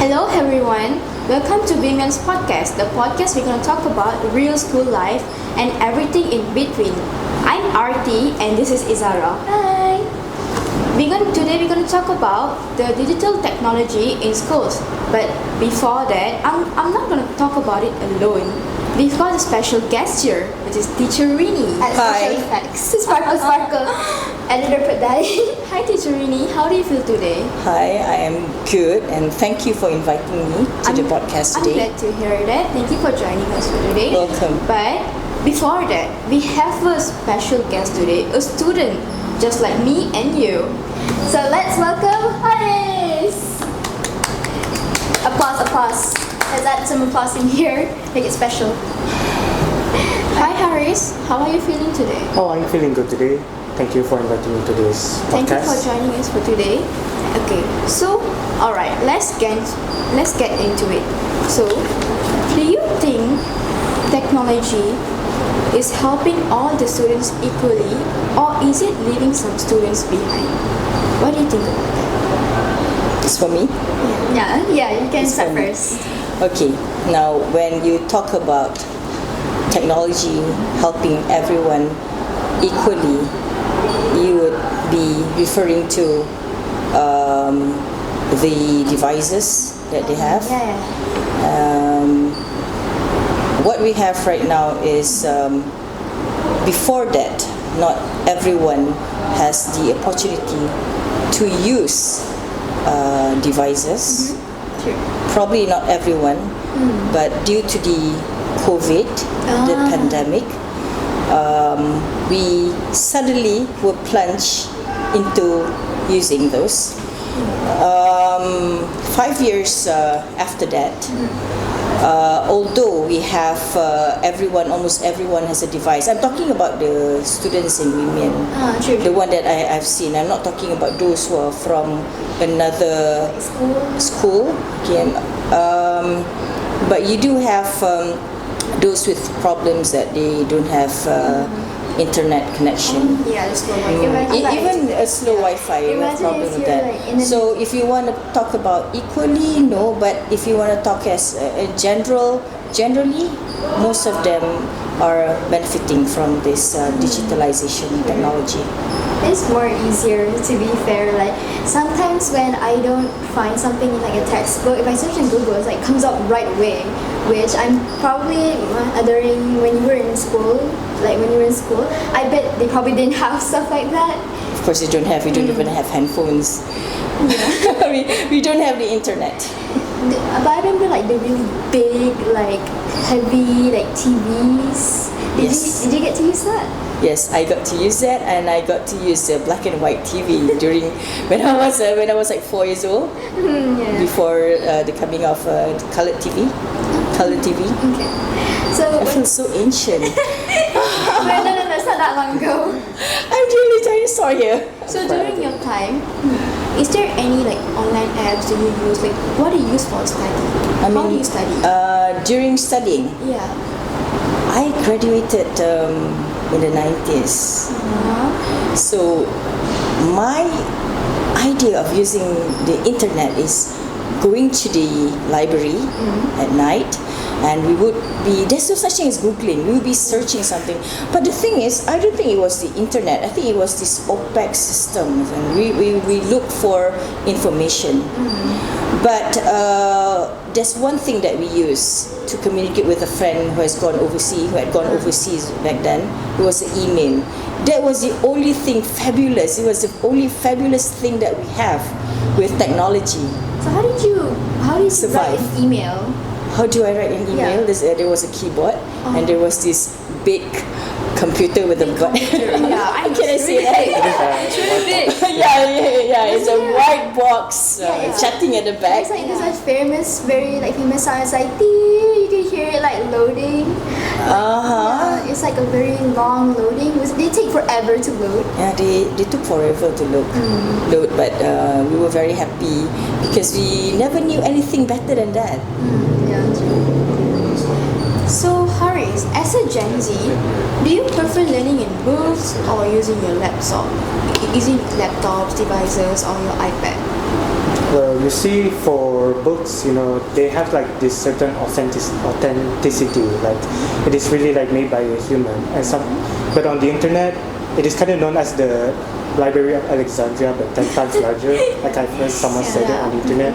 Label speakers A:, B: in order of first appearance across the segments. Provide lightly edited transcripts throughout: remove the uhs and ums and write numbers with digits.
A: Hello everyone, welcome to WMians podcast, the podcast we're going to talk about real school life and everything in between. I'm Arti and this is Izara.
B: Hi.
A: Today we're going to talk about the digital technology in schools. But before that, I'm not going to talk about it alone. We've got a special guest here, which is Teacher Rini.
B: Special effects. Sparkle. Editor put that in.
A: Hi Teacher Rini, how do you feel today?
C: Hi, I am good and thank you for inviting me to the podcast today.
A: I'm glad to hear that. Thank you for joining us for today.
C: Welcome.
A: But before that, we have a special guest today, a student just like me and you.
B: So let's welcome Haris. Applause. Let's add some applause in here. Make it special.
A: Hi Haris, how are you feeling today?
D: Oh, I'm feeling good today. Thank you for inviting me to this podcast.
A: Thank you for joining us for today. Okay, so alright, let's get into it. So, do you think technology is helping all the students equally, or is it leaving some students behind? What do you think about that?
C: It's for me.
B: Yeah, you can start
C: for me.
B: first.
C: Okay, now when you talk about technology helping everyone equally, you would be referring to the devices that they have.
B: Yeah.
C: What we have right now is before that, not everyone has the opportunity to use devices.
B: True.
C: Probably not everyone, but due to the COVID, the pandemic, we suddenly were plunged into using those. 5 years after that, although we have almost everyone has a device. I'm talking about the students in WMians,
B: True.
C: the one that I've seen. I'm not talking about those who are from another school. Okay, but you do have those with problems that they don't have internet connection.
B: Yeah, the slow Wi-Fi.
C: Even a slow Wi-Fi, you have
B: Imagine
C: problem
B: if
C: with
B: you're
C: that.
B: like in a-
C: So if you want to talk about equally, no. But if you want to talk as generally, most of them are benefiting from this digitalization technology.
B: It's more easier, to be fair. Like sometimes when I don't find something in like a textbook, if I search in Google, it's like comes up right away. Which I'm probably during when you were in school, I bet they probably didn't have stuff like that.
C: Of course, we don't even have handphones. we don't have the internet.
B: But I remember like the really big, like heavy, like TVs. Did you get to use that?
C: Yes, I got to use that, and I got to use the black and white TV during when I was like 4 years old.
B: Yeah.
C: Before the coming of colored TV.
B: Okay. So
C: I feel so ancient.
B: no, it's not that long ago.
C: I'm really dinosaur here.
A: So during your time, is there any like online apps that you use? Like what do you use for study? How do you study?
C: During studying,
A: Yeah.
C: I graduated in the 90s. So my idea of using the internet is going to the library at night, and there's no such thing as Googling. We would be searching something. But the thing is, I don't think it was the internet. I think it was this opaque system, and we look for information. But there's one thing that we use to communicate with a friend who had gone overseas back then. It was an email. That was the only thing fabulous. It was the only fabulous thing that we have with technology.
B: So how did you
C: Survive.
B: write an email?
C: How do I write an email?
B: Yeah.
C: There was a keyboard, and there was this big computer with a button.
A: Yeah,
C: Can I say that?
A: It's really big.
C: Yeah. It's a white box chatting at the back.
B: There's a very famous sound. It's like you can hear it like loading. Yeah, it's like a very long loading. They take forever to load.
C: Yeah, they took forever to load, but we were very happy because we never knew anything better than that.
B: Yeah.
A: So Haris, as a Gen Z, do you prefer learning in books or using your laptop? Using laptops, devices, or your iPad?
D: Well, you see, for books, they have like this certain authenticity. Like, it is really like made by a human. But on the internet, it is kind of known as the Library of Alexandria, but 10 times larger. Like I've heard someone say that on the internet.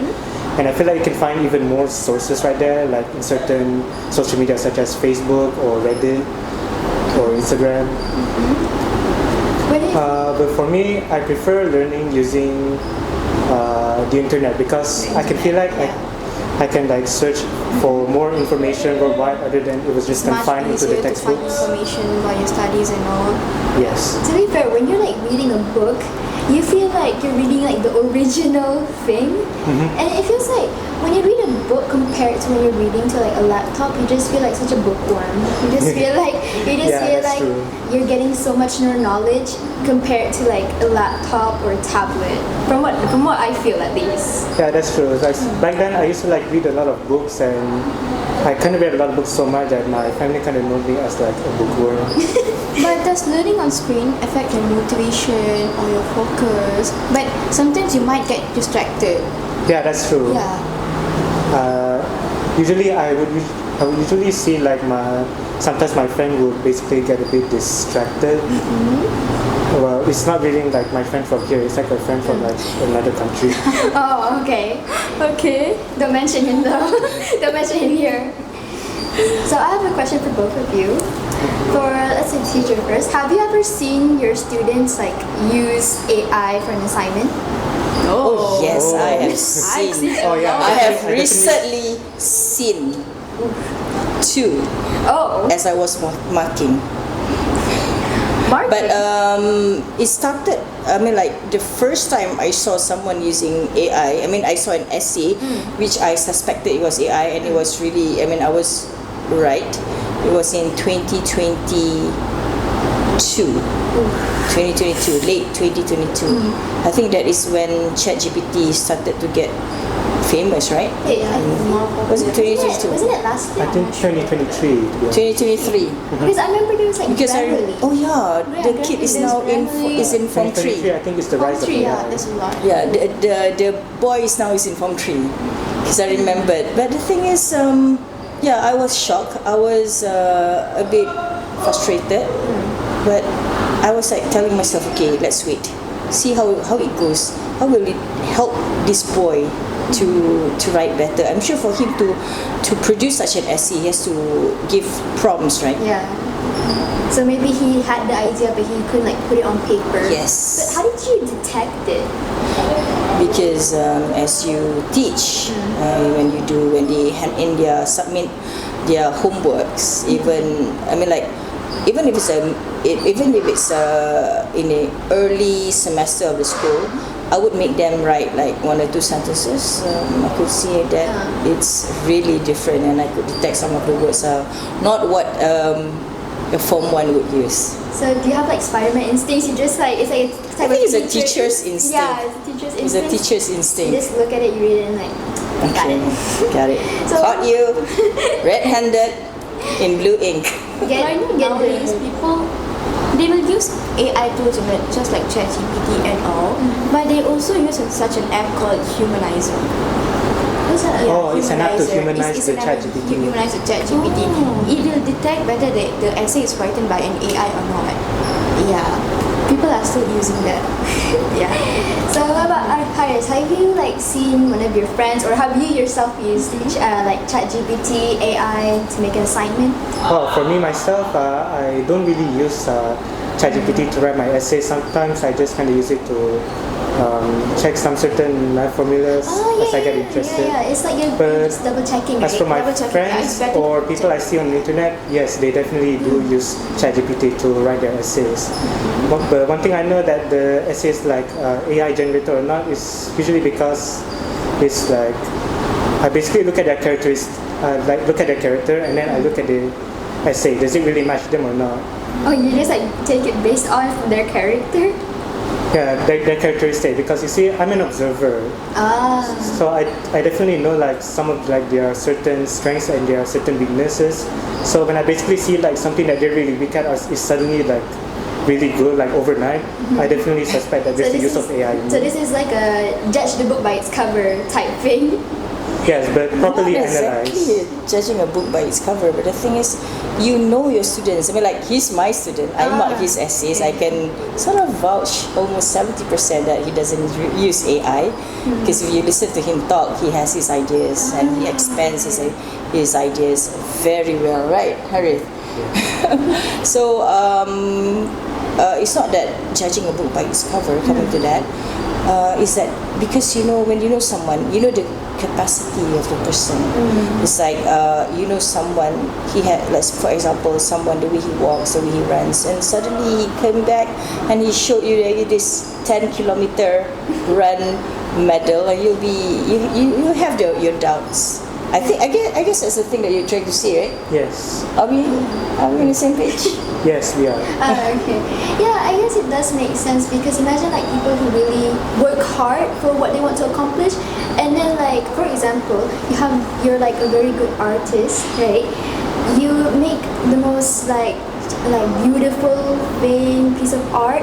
D: And I feel like you can find even more sources right there, like in certain social media such as Facebook or Reddit or Instagram. But for me, I prefer learning using the internet because I can feel like I can like search for more information worldwide other than it was just confined into the textbooks.
A: To find information about your studies and all.
D: Yes.
B: To be fair, when you're like reading a book, you feel like you're reading like the original thing, and it feels like when you read a book compared to when you're reading to like a laptop, you just feel like such a bookworm. You just feel like
D: True.
B: you're getting so much more knowledge compared to like a laptop or a tablet. From what I feel at least.
D: Yeah, that's true. Like back then, I used to like read a lot of books, and I kind of read a lot of books so much that my family kind of know me as like a bookworm.
A: But does learning on screen affect your motivation or your focus? But sometimes you might get distracted.
D: Yeah, that's true.
A: Yeah.
D: Usually, I would usually see like sometimes my friend would basically get a bit distracted. Well, it's not really like my friend from here. It's like a friend from like another country.
B: Oh, okay.
A: Okay.
B: Don't mention him though. Don't mention him here. So I have a question for both of you. For let's say teacher first, have you ever seen your students like use AI for an assignment?
C: Oh yes, I have
A: I've
C: seen.
A: seen
D: Oh yeah.
C: I have
D: definitely-
C: recently seen two
B: Oh,
C: as I was marking.
B: marketing.
C: But it started, I mean, like the first time I saw someone using AI, I mean, I saw an essay which I suspected it was AI, and it was really, I mean, I was right. It was in 2022. 2022, late 2022. I think that is when ChatGPT started to get famous, right?
B: Yeah,
C: Was it 2022?
B: Wasn't it last year?
D: I think 2023. To be honest.
C: 2023.
B: Because I remember there was like
C: Because
B: Grammarly.
C: oh yeah, the kid is
B: there's
C: now in
B: Grammarly.
C: is in Form
D: 2023,
C: 3.
D: I think it's the rise of
B: Form 3,
D: AI.
A: Yeah, that's a lot.
C: Yeah, the boy is now is in Form 3. Because I remembered. But the thing is, yeah, I was shocked. I was a bit frustrated. But I was like telling myself, okay, let's wait. See how it goes. How will it help this boy to write better? I'm sure for him to produce such an essay, he has to give prompts, right?
B: Yeah. So maybe he had the idea, but he couldn't like put it on paper.
C: Yes.
B: But how did you detect it?
C: Because as you teach, when they hand in their submit their homeworks, even if it's in the early semester of the school, I would make them write like one or two sentences. I could see that it's really different, and I could detect some of the words are not what a Form 1 would use.
B: So do you have like Spider-Man instincts? You just like, it's like a type
C: I think
B: of
C: it's a teacher's instinct.
B: Yeah, it's a teacher's
C: It's
B: instinct.
C: a teacher's
B: You
C: instinct.
B: just look at it, you read it, and like, got
C: Okay,
B: it.
C: got it.
B: So-
C: Caught you, red-handed, in blue ink.
A: But I know nowadays people, they will use AI tools just like ChatGPT and all, but they also use such an app called Humanizer.
B: What's that?
D: Oh, it's an app to humanize
A: It's
D: the
A: an app to
D: ChatGPT.
A: Humanize the ChatGPT. It will detect whether the essay is written by an AI or not. Yeah, people are still using that. Yeah.
B: So what about Haris? Have you like seen one of your friends, or have you yourself used like ChatGPT, AI to make an assignment?
D: Well, for me myself, I don't really use ChatGPT to write my essay. Sometimes I just kind of use it to check some certain math formulas as I get interested.
B: Yeah, it's like you're
D: But
B: just double checking.
D: As for my
A: Double checking,
D: friends
A: it's better
D: or
A: to
D: people I see on the internet, yes, they definitely do use ChatGPT to write their essays. But one thing I know that the essays like AI generated or not is usually because it's like I basically look at their characteristics, look at their character, and then I look at the essay. Does it really match them or not?
B: Oh, you just like take it based on their character?
D: Yeah, their characteristic. Because you see, I'm an observer.
B: Ah.
D: So I definitely know like some of like their certain strengths and their certain weaknesses. So when I basically see like something that they're really weak at is suddenly like really good like overnight, I definitely suspect that there's the use of AI.
B: So this is like a judge the book by its cover type thing.
D: Yes, but properly
C: Not
D: analyzed.
C: exactly judging a book by its cover, but the thing is, you know your students. I mean, like, he's my student. I mark his essays. I can sort of vouch almost 70% that he doesn't use AI, because if you listen to him talk, he has his ideas and he expands his ideas very well, right, Harith? So it's not that judging a book by its cover, coming to that, is that because when you know someone, you know the capacity of the person. It's like someone, let's for example, someone, the way he walks, the way he runs, and suddenly he came back and he showed you this 10-kilometer run medal, and you have your doubts. I guess that's the thing that you're trying to say, right?
D: Yes.
C: Are we on the same page?
D: Yes, we are.
B: Okay. Yeah, I guess it does make sense, because imagine like people who really work hard for what they want to accomplish, and then like for example, you're like a very good artist, right? You make the most like beautiful thing, piece of art,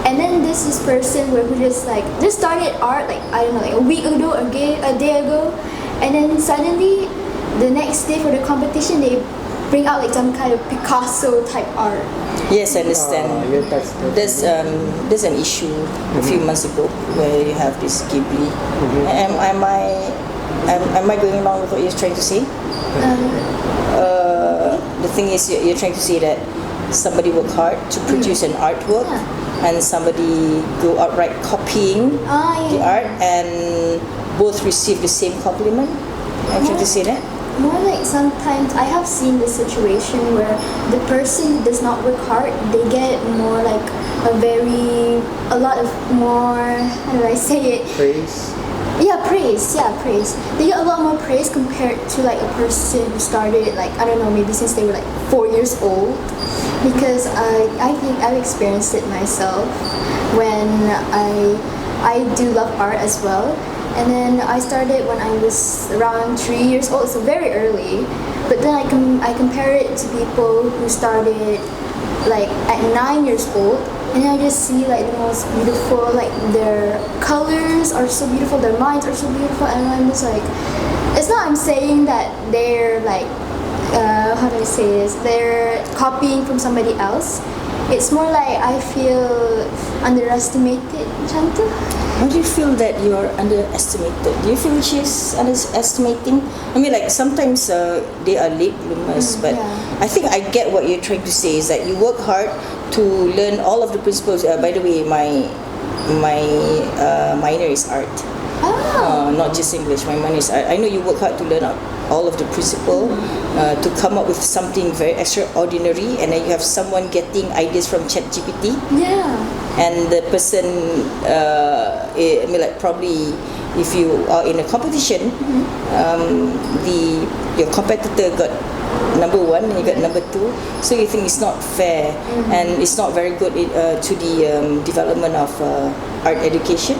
B: and then this person who just started art like I don't know, like a week ago, a day ago, and then suddenly the next day for the competition they bring out like some kind of Picasso type art.
C: Yes, I understand. There's an issue a few months ago where you have this Ghibli. Am I going along with what you're trying to say? The thing is, you're trying to say that somebody worked hard to produce an artwork, and somebody go outright copying the art, and both receive the same compliment. I'm trying to say that.
B: More like sometimes I have seen the situation where the person who does not work hard, they get more like a lot of more, how do I say it?
D: Praise.
B: Praise. They get a lot more praise compared to like a person who started like, I don't know, maybe since they were like 4 years old. Because I think I've experienced it myself when I do love art as well. And then I started when I was around 3 years old, so very early. But then I compare it to people who started like at 9 years old, and I just see like the most beautiful, like their colors are so beautiful, their minds are so beautiful, and I'm just like, it's not I'm saying that they're like, how do I say this? They're copying from somebody else. It's more like I feel underestimated, Chantu.
C: Why do you feel that you're underestimated? Do you feel she's underestimating? I mean, like sometimes they are late bloomers, but I think I get what you're trying to say is that you work hard to learn all of the principles. By the way, my minor is art. Not just English. My minor is art. I know you work hard to learn all of the principle to come up with something very extraordinary, and then you have someone getting ideas from ChatGPT.
B: Yeah.
C: And the person, I mean, like probably if you are in a competition, your competitor got number 1 and you got number 2, so you think it's not fair, and it's not very good to the development of art education.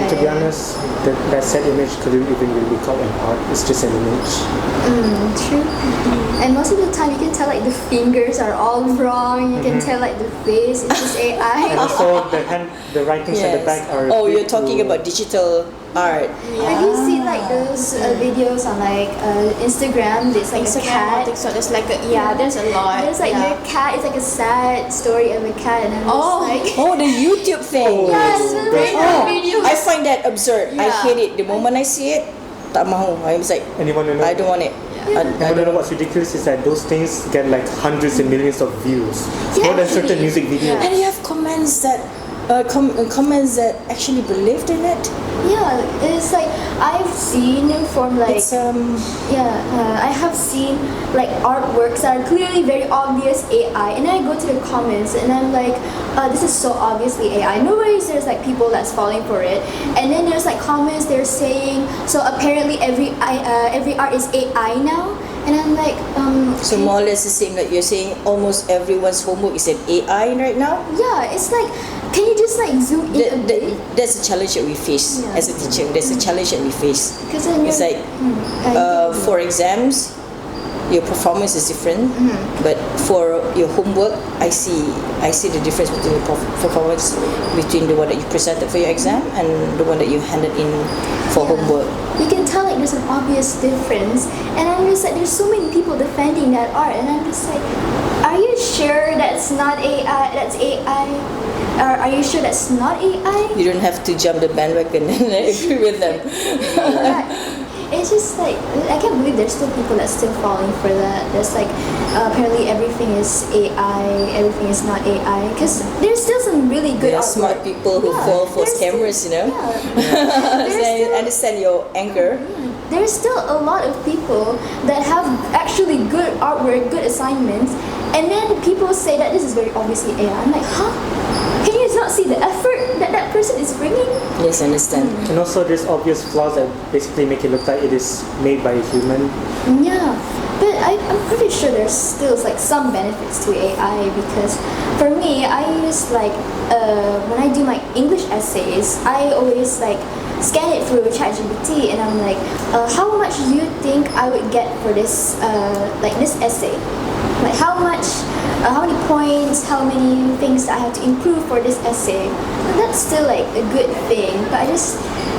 D: To be honest, that said image couldn't even really be called an art. It's just an image.
B: True. And most of the time you can tell like the fingers are all wrong, you can tell like the face, it's just AI.
D: And also the writings at the back are.
C: Oh, you're talking about digital art.
B: Have you seen like those videos on like Instagram? There's like a cat.
A: So there's like there's a lot.
B: There's like the cat. It's like a sad story of a cat, and I'm just like.
C: Oh, the YouTube thing.
B: Yes,
A: video.
C: I find that absurd. I hate it. The moment I see it, tak mahu. I was like,
D: And you want to know?
C: I don't want it. I
D: And you know what's ridiculous is that those things get like hundreds and millions of views, more than certain music videos.
C: And you have comments that actually believed in it.
B: Yeah, it's like I've seen from like
C: It's
B: I have seen like artworks that are clearly very obvious AI, and then I go to the comments and I'm like, this is so obviously AI. Nobody's there's like people that's falling for it, and then there's like comments they're saying so apparently every art is AI now, and I'm like
C: so more or less the same that you're saying. Almost everyone's homework is an AI right now.
B: yeah, it's like, can you just like zoom in a bit?
C: That's a challenge that we face as a teacher. That's a challenge that we face.
B: Because then
C: It's like for exams, your performance is different. But for your homework, I see the difference between the performance between the one that you presented for your exam and the one that you handed in for homework.
B: You can tell like there's an obvious difference, and I'm just like, there's so many people defending that art, and I'm just like, are you sure that's not AI? That's AI? Or are you sure that's not AI?
C: You don't have to jump the bandwagon and agree with them.
B: It's just like, I can't believe there's still people that's still falling for that. There's like, apparently everything is AI, everything is not AI. Because there's still some really good
C: There are
B: artwork.
C: smart people who fall for
B: there's
C: scammers,
B: still-
C: you know.
B: Yeah.
C: So I understand your anger.
B: There's still a lot of people that have actually good artwork, good assignments, and then people say that this is very obviously AI. I'm like, huh? Can you not see the effort that that person is bringing?
C: Yes, I understand.
D: And also there's obvious flaws that basically make it look like it is made by a human.
B: Yeah, but I'm pretty sure there's still like some benefits to AI, because for me, I use like when I do my English essays, I always like scan it through ChatGPT, and I'm like, how much do you think I would get for this like this essay? Like how many points, how many things that I have to improve for this essay. And that's still like a good thing, but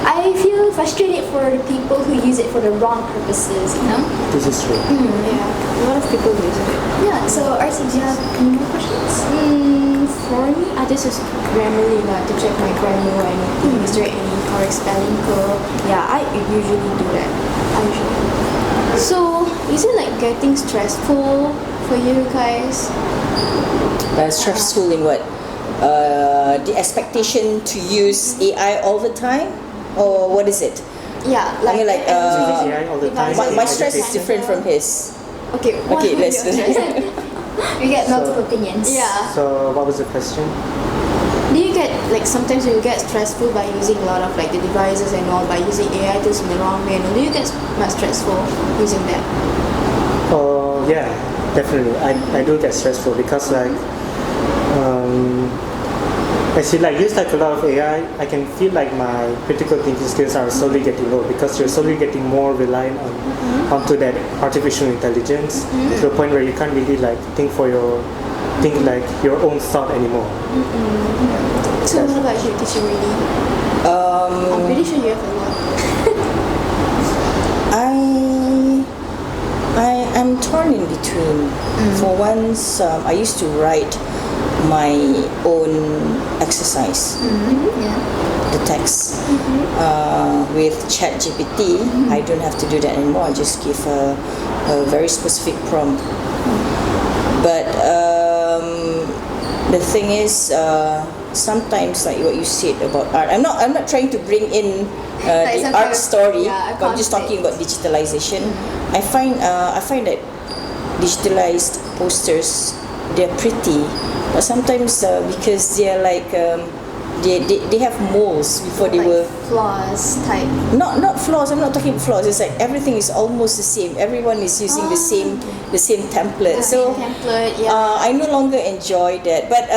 B: I feel frustrated for the people who use it for the wrong purposes, you know?
D: This is true.
A: Yeah, a lot of people use it.
B: Yeah, so Artie, do you have any more questions?
A: For me, I just use Grammarly to check my grammar or anything. Is there any correct spelling code? Yeah, I usually do that. So, is it like getting stressful for you guys?
C: Stressful in what? The expectation to use AI all the time, or what is it?
B: Yeah,
C: I mean, like,
D: Using AI all the time.
C: My stress is different from his.
B: okay,
C: Okay, let's.
B: we get multiple opinions.
A: Yeah.
D: So what was the question?
A: Do you get like sometimes you get stressful by using a lot of like the devices and all by using AI tools in the wrong way? Do you get much stressful using that?
D: Oh yeah, definitely. I do get stressful because like as you like use like a lot of AI, I can feel like my critical thinking skills are slowly getting low because you're slowly getting more reliant onto that artificial intelligence to the point where you can't really like think like your own thought anymore.
A: So what about you, teacher really? I'm pretty sure you have a lot.
C: I am torn in between. For once, I used to write my own exercise, the text with ChatGPT. I don't have to do that anymore. I just give a very specific prompt. But the thing is, sometimes like what you said about art, I'm not trying to bring in the art story, but I'm just talking about digitalization. I find that digitalized posters, they're pretty, but sometimes because they're like they have moles before they
B: like
C: were
B: flaws type.
C: not flaws. I'm not talking about flaws. It's like everything is almost the same. Everyone is using the same template. So
B: Template, yeah.
C: I no longer enjoy that. But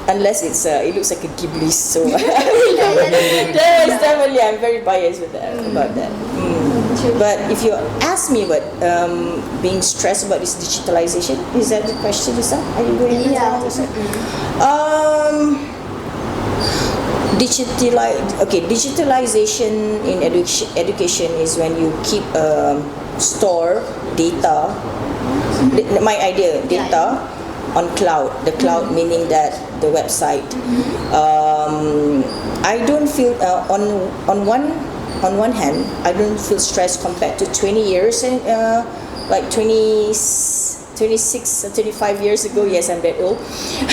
C: unless it looks like a Ghibli, so yes, definitely I'm very biased with that about that. But if you ask me about being stressed about this digitalization, is that the question, Lisa? Are you going to answer? Digitalization in education is when you keep store data. My idea, data on cloud. The cloud meaning that the website. I don't feel on one hand, I don't feel stressed compared to 20 years and like 26 or 25 years ago. Yes, I'm that old.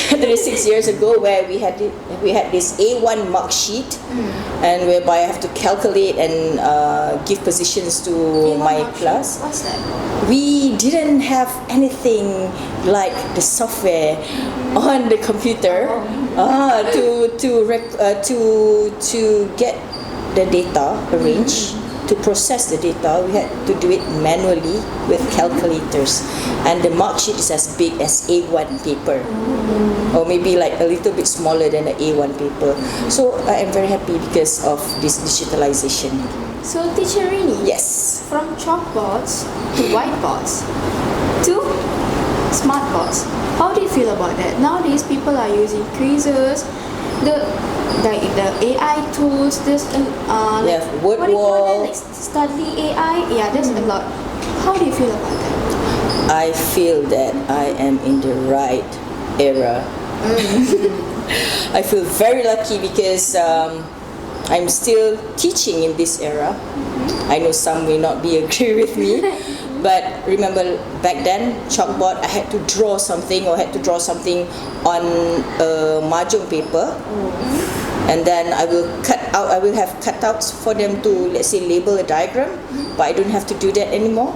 C: 26 years ago, where we had this A1 mark sheet, and whereby I have to calculate and give positions to my class.
B: What's that?
C: We didn't have anything like the software on the computer to get the data arranged. To process the data, we had to do it manually with calculators, and the mark sheet is as big as A1 paper, or maybe like a little bit smaller than the A1 paper. So I am very happy because of this digitalization.
A: So teacher Rini,
C: Yes.
A: from chalkboards to whiteboards to smartboards, how do you feel about that? Nowadays people are using quizzes, the AI tools, there's
C: Yeah, word
A: what do you call
C: wall.
A: that? Like study AI? Yeah, there's a lot. How do you feel about that?
C: I feel that I am in the right era. I feel very lucky because I'm still teaching in this era. I know some may not be agree with me, but remember back then, chalkboard, I had to draw something or had to draw something on a mahjong paper. And then I will have cutouts for them to, let's say, label a diagram, but I don't have to do that anymore.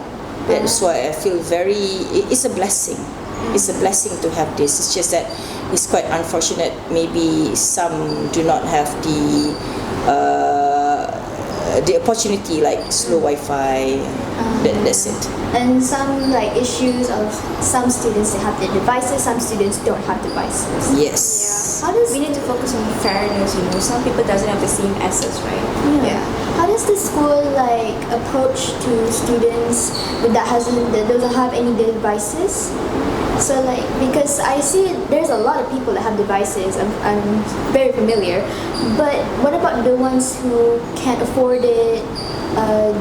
C: That's why I feel it's a blessing. It's a blessing to have this. It's just that it's quite unfortunate. Maybe some do not have the opportunity, like slow Wi-Fi. That's it.
B: And some like issues of some students, they have their devices, some students don't have devices.
C: Yes.
A: How does we need to focus on fairness? You know, some people doesn't have the same assets, right? Yeah.
B: How does the school like approach to students that doesn't have any devices? So like, because I see there's a lot of people that have devices, I'm very familiar, but what about the ones who can't afford it,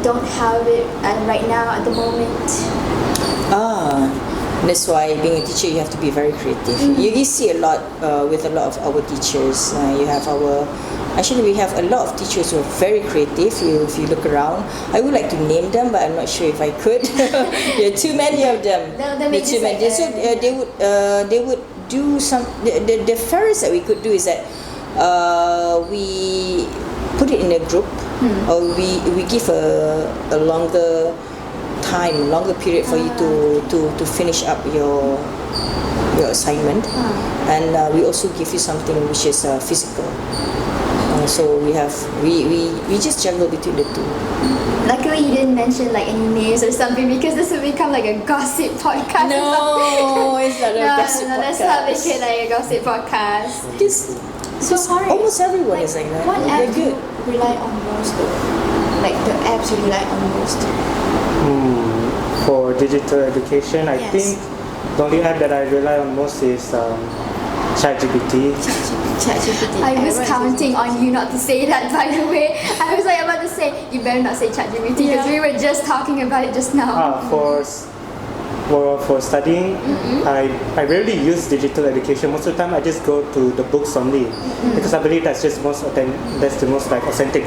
B: don't have it right now at the moment?
C: That's why being a teacher you have to be very creative. You see a lot with a lot of our teachers. We have a lot of teachers who are very creative. If you look around, I would like to name them, but I'm not sure if I could. There are too many of them.
B: Too many.
C: So they would do some. The fairest that we could do is that we put it in a group, or we give a longer period for you to finish up your assignment, and we also give you something which is physical. So we just juggle between the two.
B: Luckily you didn't mention like any names or something, because this will become like a gossip podcast.
C: No, it's not a gossip
B: no, let's not make it like a gossip podcast.
C: Almost everyone is like that.
A: What
C: They're
A: app do
C: good.
A: you rely on most though? Like the apps you rely on most?
D: For digital education, I
A: Yes.
D: think the only app that I rely on most is ChatGPT.
A: ChatGPT.
B: I was
A: Everyone is
B: counting on you not to say that, by the way. I was like about to say, you better not say ChatGPT, because we were just talking about it just now.
D: For studying, I rarely use digital education. Most of the time, I just go to the books only, because I believe that's just that's the most like authentic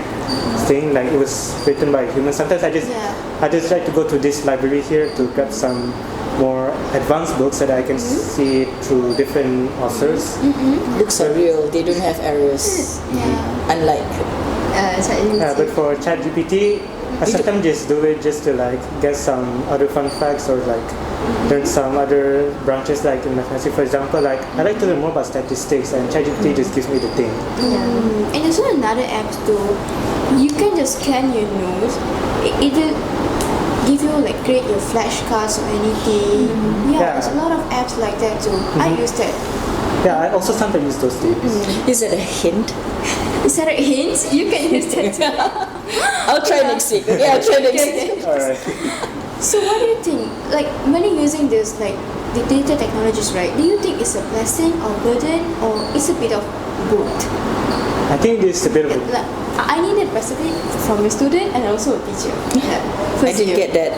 D: thing. Like it was written by humans. Sometimes I just like to go to this library here to grab some more advanced books that I can see through different authors.
C: Books are real. They don't have errors. Unlike
B: ChatGPT.
D: But for ChatGPT, I sometimes just do it just to like get some other fun facts or like learn some other branches like in mathematics. For example, like I like to learn more about statistics, and ChatGPT just gives me the thing.
A: And there's also another app too. You can just scan your nose. It will give you like create your flashcards or anything. There's a lot of apps like that too. I use that.
D: Yeah, I also sometimes use those things.
C: is that a hint?
A: Is that a hint? You can use that too.
C: I'll try next week. Okay, I'll try next week.
D: Alright.
A: So what do you think? Like when you're using this like the data technologies, right? Do you think it's a blessing or burden, or it's a bit of both?
D: I think it's a bit of a
A: Like, I need it recipe from a student and also a teacher.
C: I didn't get that.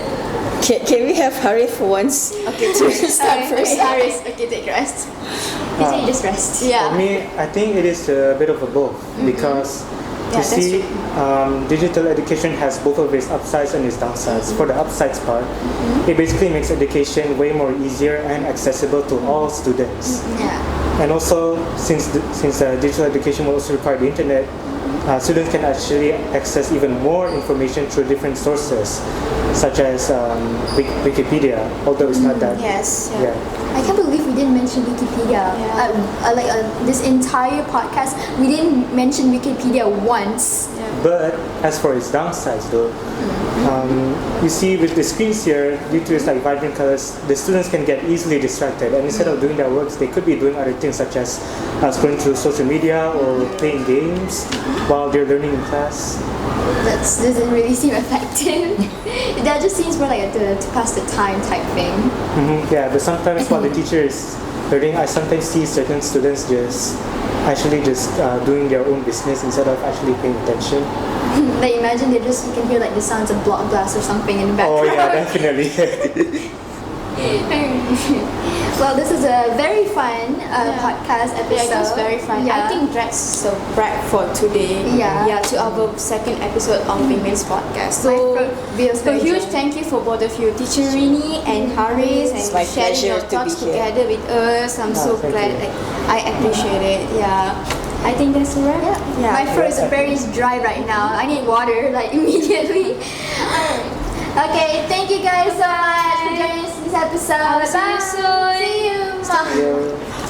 C: Can we have Harith for once?
A: Okay,
C: to start first.
A: Okay, take rest.
B: He said you just rest.
D: For me, I think it is a bit of a both, because you
A: that's
D: see, digital education has both of its upsides and its downsides. For the upsides part, it basically makes education way more easier and accessible to all students. And also, since digital education will also require the internet, students can actually access even more information through different sources. such as Wikipedia, although it's not that.
A: Yes.
D: Yeah.
B: I can't believe we didn't mention Wikipedia. This entire podcast, we didn't mention Wikipedia once.
D: But as for its downsides, though, you see with the screens here, due to its like vibrant colors, the students can get easily distracted, and instead of doing their works, they could be doing other things such as scrolling through social media or playing games while they're learning in class.
B: That doesn't really seem effective. That just seems more like to pass the time type thing.
D: Yeah, but sometimes while the teacher is learning, I sometimes see certain students just doing their own business instead of actually paying attention.
B: Like imagine you can hear like the sounds of block glass or something in the background.
D: Oh yeah, definitely.
B: Well, this is a very fun podcast episode.
A: Yeah, it was very fun.
B: Yeah.
A: I think that's a wrap for today.
B: Yeah.
A: To our second episode of WMians podcast.
B: My
A: So,
B: throat feels
A: a
B: very
A: huge
B: dry.
A: thank you for both of you, Teacher Rini and Haris, and
C: my
A: sharing
C: pleasure
A: your
C: to
A: thoughts
C: be here.
A: together with us. I'm so
D: thank
A: glad.
D: you.
A: Like, I appreciate it. Yeah. I think that's a wrap.
B: Yeah. My throat is very dry right now. I need water like immediately. Okay, thank you guys so much for joining us this episode.
A: I'll see you soon.
B: See you.
D: Yeah.